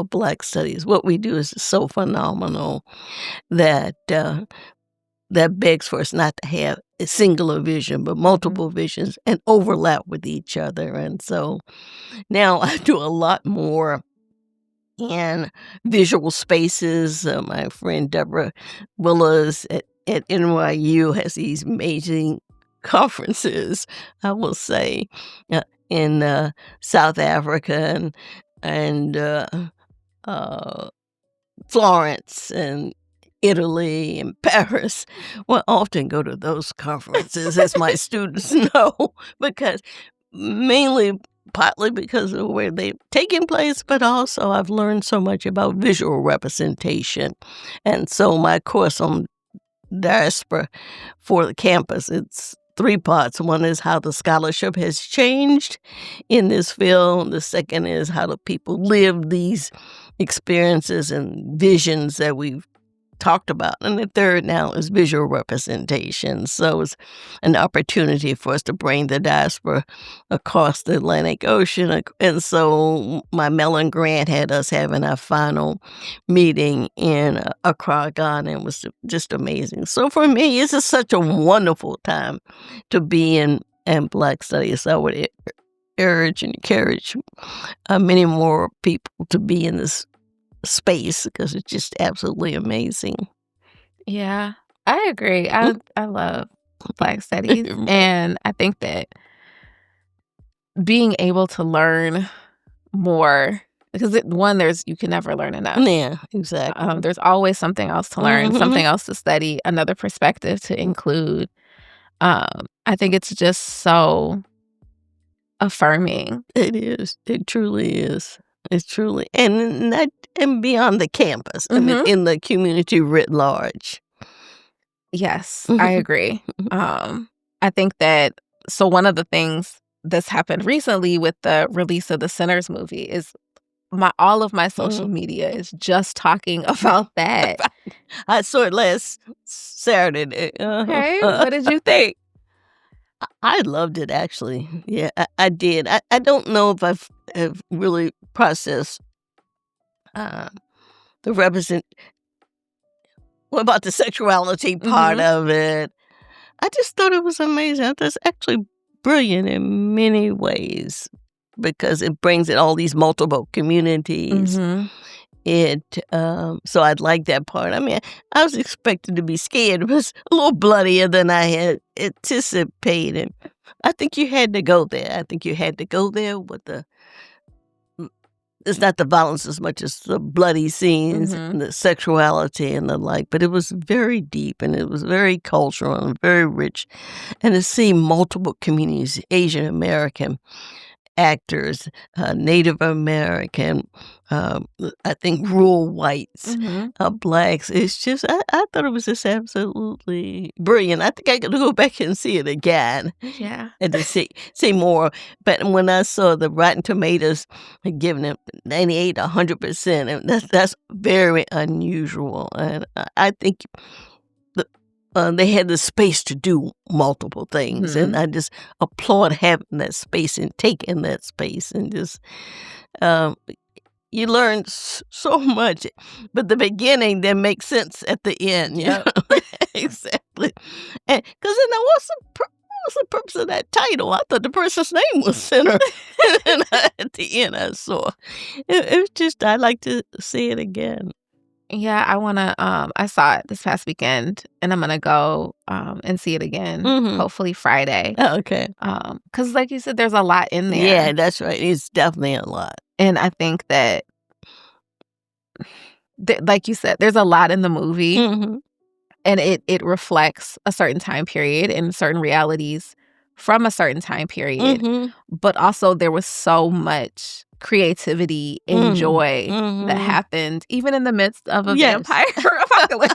Black Studies. What we do is so phenomenal that that begs for us not to have a singular vision, but multiple visions and overlap with each other. And so now I do a lot more in visual spaces. My friend Deborah Willis at NYU has these amazing conferences, I will say, in South Africa and Florence and Italy and Paris. Well, I often go to those conferences, as my students know, because partly because of where they're taking place, but also I've learned so much about visual representation. And so my course on diaspora for the campus, it's 3 parts. One is how the scholarship has changed in this field. The second is how do people live these experiences and visions that we've talked about. And the third now is visual representation. So it's an opportunity for us to bring the diaspora across the Atlantic Ocean. And so my Mellon grant had us having our final meeting in Accra, Ghana. It was just amazing. So for me, it's just such a wonderful time to be in Black Studies. I would urge and encourage many more people to be in this space because it's just absolutely amazing.
Yeah, I agree. I love Black Studies, and I think that being able to learn more, because you can never learn enough.
Yeah, exactly.
There's always something else to learn, something else to study, another perspective to include. I think it's just so affirming.
It is. It truly is. It truly, and that, and beyond the campus. I mean, in the community writ large.
Yes, I agree. I think that, so one of the things that's happened recently with the release of the Sinners movie is all of my social media is just talking about that.
I saw it last Saturday.
Okay, what did you think?
I loved it, actually. Yeah, I did. I don't know if have really processed the represent. What about the sexuality part of it? I just thought it was amazing. I thought it's actually brilliant in many ways because it brings in all these multiple communities. So I'd like that part. I mean, I was expecting to be scared. It was a little bloodier than I had anticipated. I think you had to go there. I think you had to go there with it's not the violence as much as the bloody scenes and the sexuality and the like, but it was very deep and it was very cultural and very rich. And to see multiple communities, Asian American actors, Native American, I think rural whites, blacks. It's just, I thought it was just absolutely brilliant. I think I could go back and see it again.
Yeah.
And to see more. But when I saw the Rotten Tomatoes giving it 98, 100%, and that's very unusual. And I think they had the space to do multiple things, and I just applaud having that space and taking that space, and just you learn so much, but the beginning then makes sense at the end. Yeah, exactly. And because then what's the purpose of that title? I thought the person's name was Sinner, and at the end I saw it was just, I like to see it again.
Yeah, I saw it this past weekend, and I'm gonna go and see it again, hopefully Friday.
Oh, okay.
Because like you said, there's a lot in there.
Yeah, that's right. It's definitely a lot.
And I think that, like you said, there's a lot in the movie, and it reflects a certain time period and certain realities from a certain time period. But also there was so much creativity and joy that happened even in the midst of a vampire apocalypse.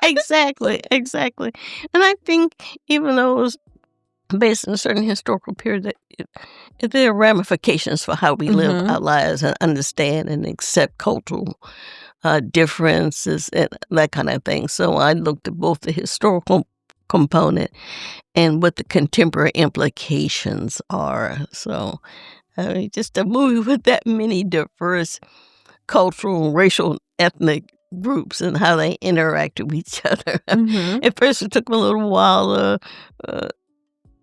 Exactly. And I think even though it was based on a certain historical period, that there are ramifications for how we live our lives and understand and accept cultural differences and that kind of thing. So I looked at both the historical component and what the contemporary implications are. So just a movie with that many diverse cultural, racial, ethnic groups and how they interact with each other. At first, it took me a little while,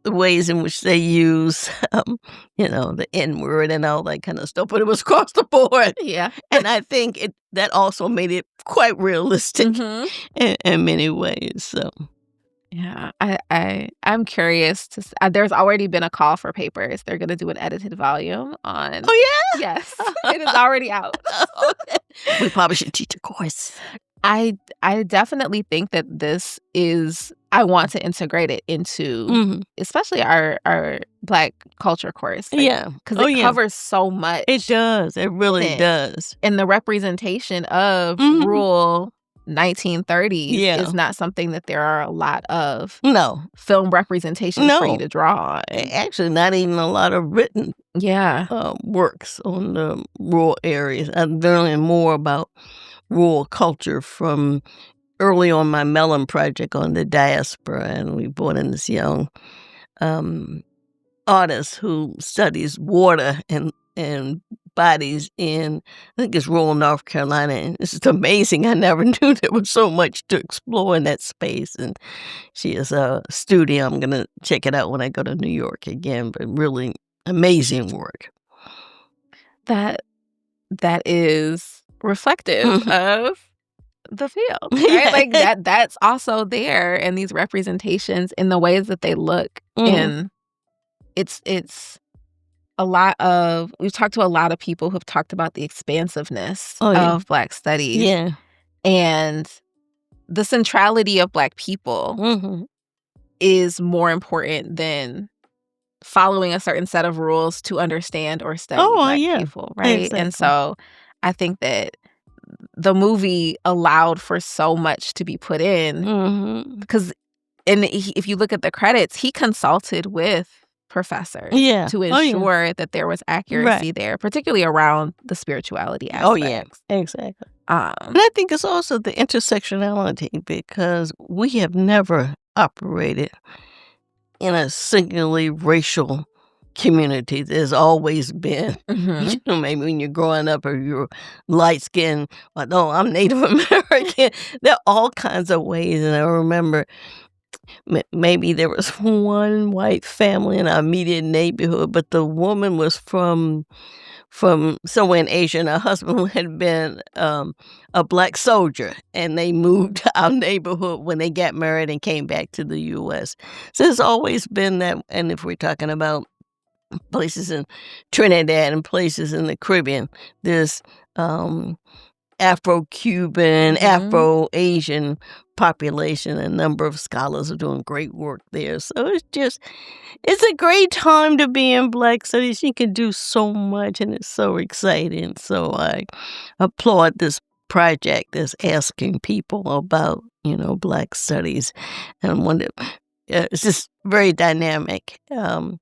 the ways in which they use, the N-word and all that kind of stuff, but it was across the board.
Yeah.
And I think that also made it quite realistic in many ways. So.
Yeah, I'm curious to. There's already been a call for papers. They're going to do an edited volume on.
Oh yeah.
Yes, it is already out.
We probably should teach a course.
I definitely think that this is. I want to integrate it into, especially our Black culture course.
Yeah,
because it covers so much.
It does. It really does.
And the representation of rural 1930s is not something that there are a lot of film representations for you to draw on.
Actually, not even a lot of written works on the rural areas. I'm learning more about rural culture from early on my Mellon project on the diaspora, and we brought in this young artist who studies water and bodies in, I think it's rural North Carolina, and it's just amazing. I never knew there was so much to explore in that space, and she is a studio. I'm going to check it out when I go to New York again, but really amazing work.
That is reflective of the field, right? Like that's also there in these representations in the ways that they look, and it's we've talked to a lot of people who've talked about the expansiveness
Oh, yeah.
of Black studies
Yeah.
and the centrality of Black people
Mm-hmm.
is more important than following a certain set of rules to understand or study
Oh,
Black
yeah.
people, right? And
Exactly.
so I think that the movie allowed for so much to be put in
Mm-hmm.
because if you look at the credits, he consulted with professors
Yeah.
to
Oh, yeah.
ensure that there was
Right.
accuracy there, particularly around the spirituality
Oh, yeah.
aspects.
Exactly.
Um,
And I think it's also the intersectionality because we have never operated in a singularly racial community. There's always been,
mhm,
maybe when you're growing up or you're light skinned, like, no, I'm Native American. There are all kinds of ways. And I remember maybe there was one white family in our immediate neighborhood, but the woman was from somewhere in Asia, and her husband had been a Black soldier, and they moved to our neighborhood when they got married and came back to the U.S. So there's always been that, and if we're talking about places in Trinidad and places in the Caribbean, there's um, Afro-Cuban,
mhm,
Afro-Asian population. A number of scholars are doing great work there. So it's a great time to be in Black studies. You can do so much, and it's so exciting. So I applaud this project that's asking people about, Black studies. And it's just very dynamic, and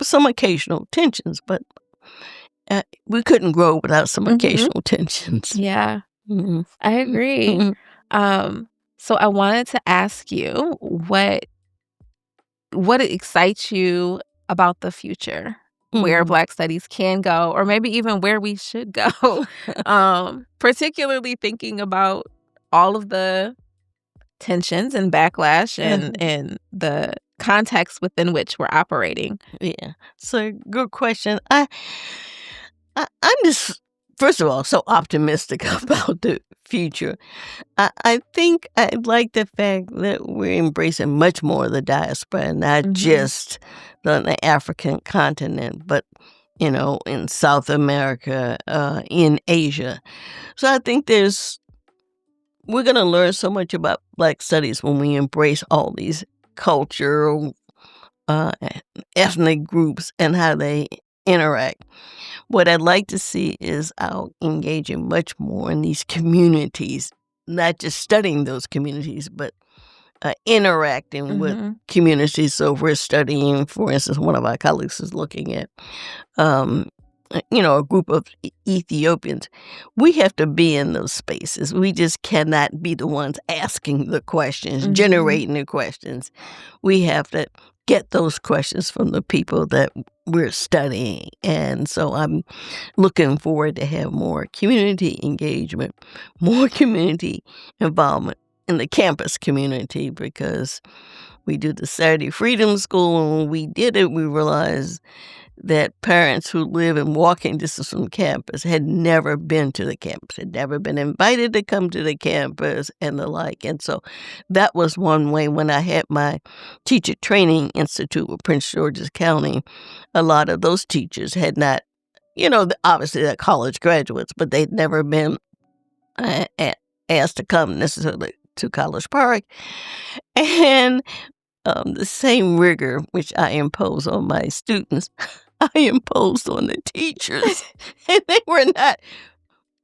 some occasional tensions, but we couldn't grow without some
mhm.
occasional tensions.
Yeah,
Mhm.
I agree.
Mhm.
So I wanted to ask you what excites you about the future, where
Mhm.
Black studies can go, or maybe even where we should go, particularly thinking about all of the tensions and backlash and the context within which we're operating.
Yeah. So good question. I'm just first of all so optimistic about the future. I think I like the fact that we're embracing much more of the diaspora, not
Mhm,
just the African continent, but in South America, in Asia. So I think we're gonna learn so much about Black studies when we embrace all these cultural, uh, ethnic groups and how they interact. What I'd like to see is our engaging much more in these communities, not just studying those communities, but interacting with
mhm,
communities. So if we're studying, for instance, one of our colleagues is looking at, um, a group of Ethiopians. We have to be in those spaces. We just cannot be the ones asking the questions,
mhm,
generating the questions. We have to get those questions from the people that we're studying. And so I'm looking forward to have more community engagement, more community involvement in the campus community because we do the Saturday Freedom School, and when we did it, we realized that parents who live in walking distance from campus had never been to the campus, had never been invited to come to the campus and the like. And so that was one way when I had my teacher training institute with Prince George's County, a lot of those teachers had not, obviously they're college graduates, but they'd never been asked to come necessarily to College Park. And the same rigor which I impose on my students, I imposed on the teachers, and they were not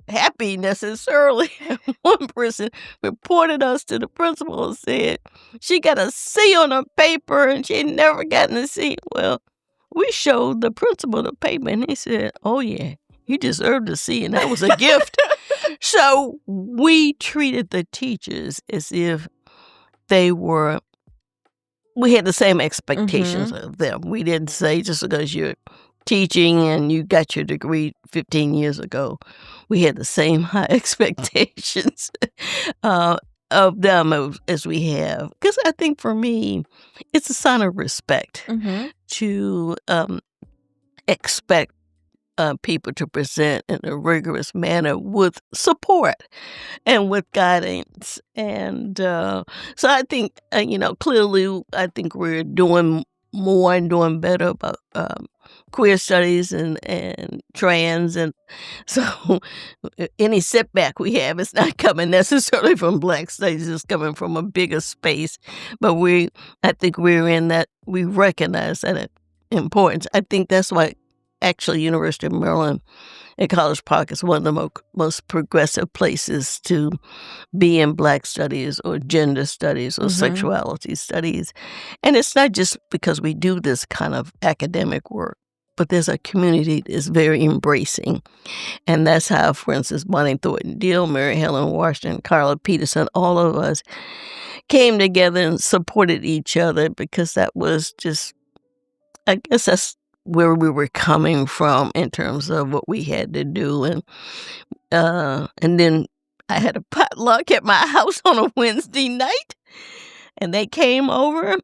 happy necessarily. One person reported us to the principal and said she got a C on her paper and she had never gotten a C. Well, we showed the principal the paper and he said, "Oh yeah, you deserved a C, and that was a gift." So we treated the teachers as if they were we had the same expectations
mhm.
of them. We didn't say just because you're teaching and you got your degree 15 years ago, we had the same high expectations uh, of them as we have. Because I think for me, it's a sign of respect
Mhm,
to expect people to present in a rigorous manner with support and with guidance. And so I think, clearly, I think we're doing more and doing better about queer studies and trans, and so any setback we have is not coming necessarily from Black studies, it's coming from a bigger space. But I think we're in that, we recognize that importance. I think that's why actually University of Maryland at College Park is one of the most progressive places to be in Black studies or gender studies or sexuality studies. And it's not just because we do this kind of academic work, but there's a community that is very embracing. And that's how, for instance, Bonnie Thornton Deal, Mary Helen Washington, Carla Peterson, all of us came together and supported each other, because that was just, I guess that's where we were coming from in terms of what we had to do. And then I had a potluck at my house on a Wednesday night, and they came over.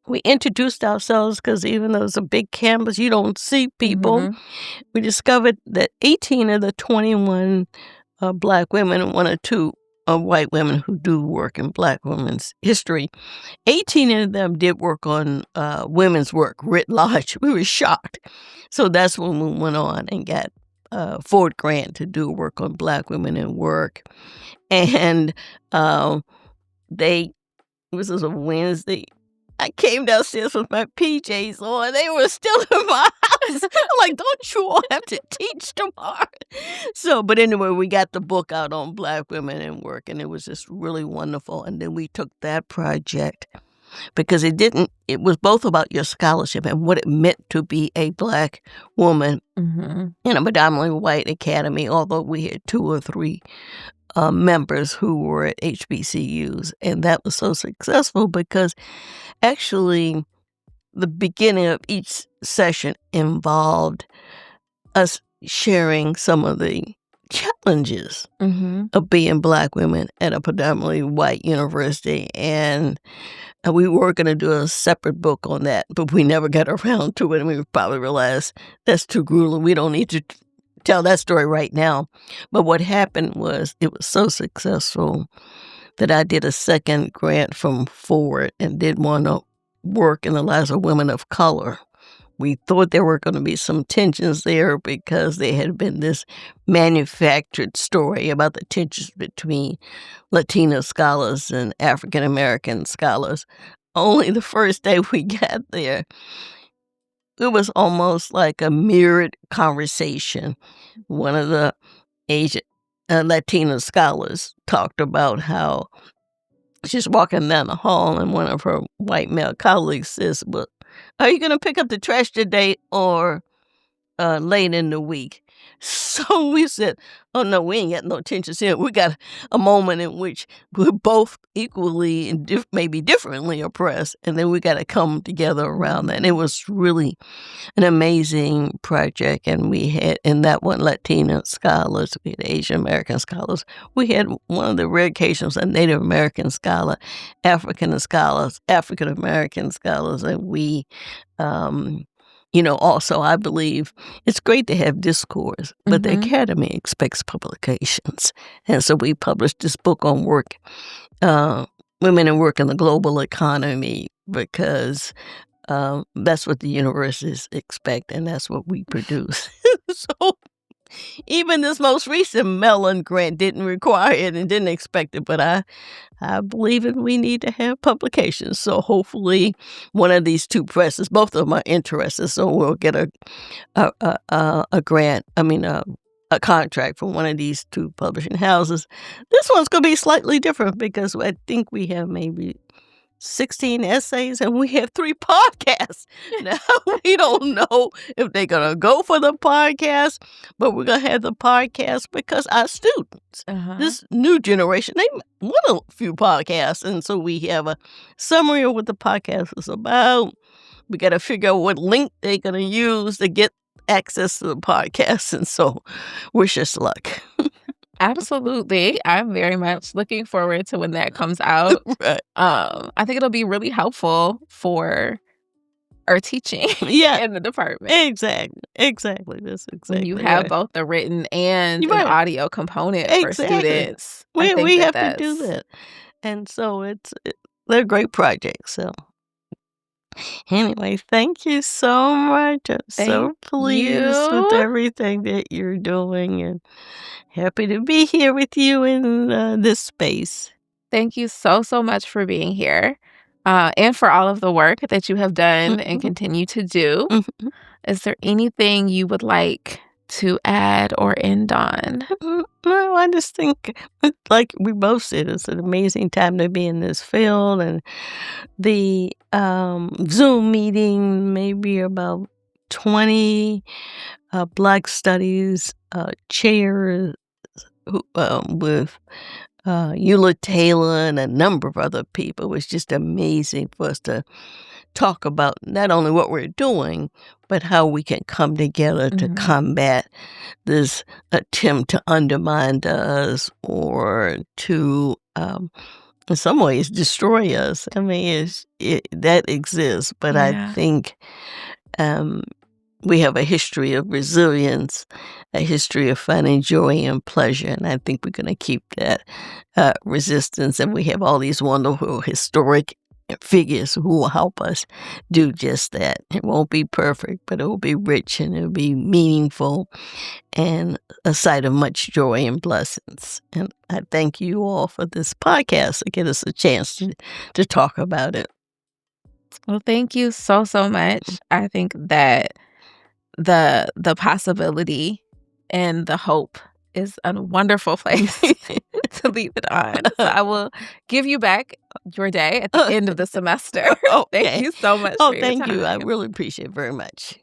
We introduced ourselves, because even though it's a big campus, you don't see people. We discovered that 18 of the 21 Black women and 1 or 2 white women who do work in Black women's history, 18 of them did work on women's work writ large. We were shocked. So that's when we went on and got Ford Grant to do work on Black women in work. And this was a Wednesday. I came downstairs with my PJs on. They were still in my house. I'm like, don't you all have to teach tomorrow? So, but anyway, we got the book out on Black women in work, and it was just really wonderful. And then we took that project, because it was both about your scholarship and what it meant to be a Black woman in a predominantly white academy, although we had 2 or 3 members who were at HBCUs. And that was so successful because actually the beginning of each session involved us sharing some of the challenges of being Black women at a predominantly white university. And we were going to do a separate book on that, but we never got around to it. And we probably realized that's too grueling. We don't need to tell that story right now. But what happened was, it was so successful that I did a second grant from Ford and did one work in the lives of women of color. We thought there were going to be some tensions there, because there had been this manufactured story about the tensions between Latino scholars and African-American scholars. Only the first day we got there, it was almost like a mirrored conversation. One of the Asian Latino scholars talked about how she's walking down the hall, and one of her white male colleagues says, "Well, are you going to pick up the trash today or late in the week?" So we said, "Oh, no, we ain't got no tensions here. We got a moment in which we're both equally and maybe differently oppressed, and then we got to come together around that." And it was really an amazing project. And we had, in that one, Latino scholars, we had Asian American scholars. We had one of the rare occasions, a Native American scholar, African American scholars, and we also, I believe it's great to have discourse, but the Academy expects publications. And so we published this book on work, women and work in the global economy, because that's what the universities expect, and that's what we produce. So even this most recent Mellon grant didn't require it and didn't expect it, but I believe that we need to have publications. So hopefully one of these 2 presses, both of them are interested, so we'll get a grant, a contract from one of these 2 publishing houses. This one's going to be slightly different, because I think we have maybe 16 essays, and we have 3 podcasts. Now, we don't know if they're going to go for the podcast, but we're going to have the podcast because our students, this new generation, they want a few podcasts. And so we have a summary of what the podcast is about. We got to figure out what link they're going to use to get access to the podcast. And so wish us luck.
Absolutely. I'm very much looking forward to when that comes out.
Right.
I think it'll be really helpful for our teaching in the department.
Exactly. That's exactly
when you have both the written and an audio component for students.
We have to do that. And so they're great projects. So Anyway, thank you so much. I'm so
Thank
pleased with
you.
everything that you're doing and happy to be here with you in this space.
Thank you so, so much for being here, and for all of the work that you have done and
Mhm,
continue to do.
mhm.
Is there anything you would like to add or end on?
No, I just think, like we both said, it's an amazing time to be in this field, and the Zoom meeting, maybe about 20 Black Studies chairs with Eula Taylor and a number of other people. It was just amazing for us to talk about not only what we're doing, but how we can come together to
Mhm.
combat this attempt to undermine us or to, in some ways, destroy us. I mean, that exists, but I
Yeah.
think um, we have a history of resilience, a history of finding joy and pleasure, and I think we're going to keep that resistance. And we have all these wonderful historic figures who will help us do just that. It won't be perfect, but it will be rich and it'll be meaningful and a sight of much joy and blessings. And I thank you all for this podcast to give us a chance to talk about it.
Well, thank you so, so much. I think that the possibility and the hope is a wonderful place to leave it on. So I will give you back your day at the end of the semester. Thank
Okay.
you so much
Oh,
for your
thank you. I
time.
really appreciate it very much.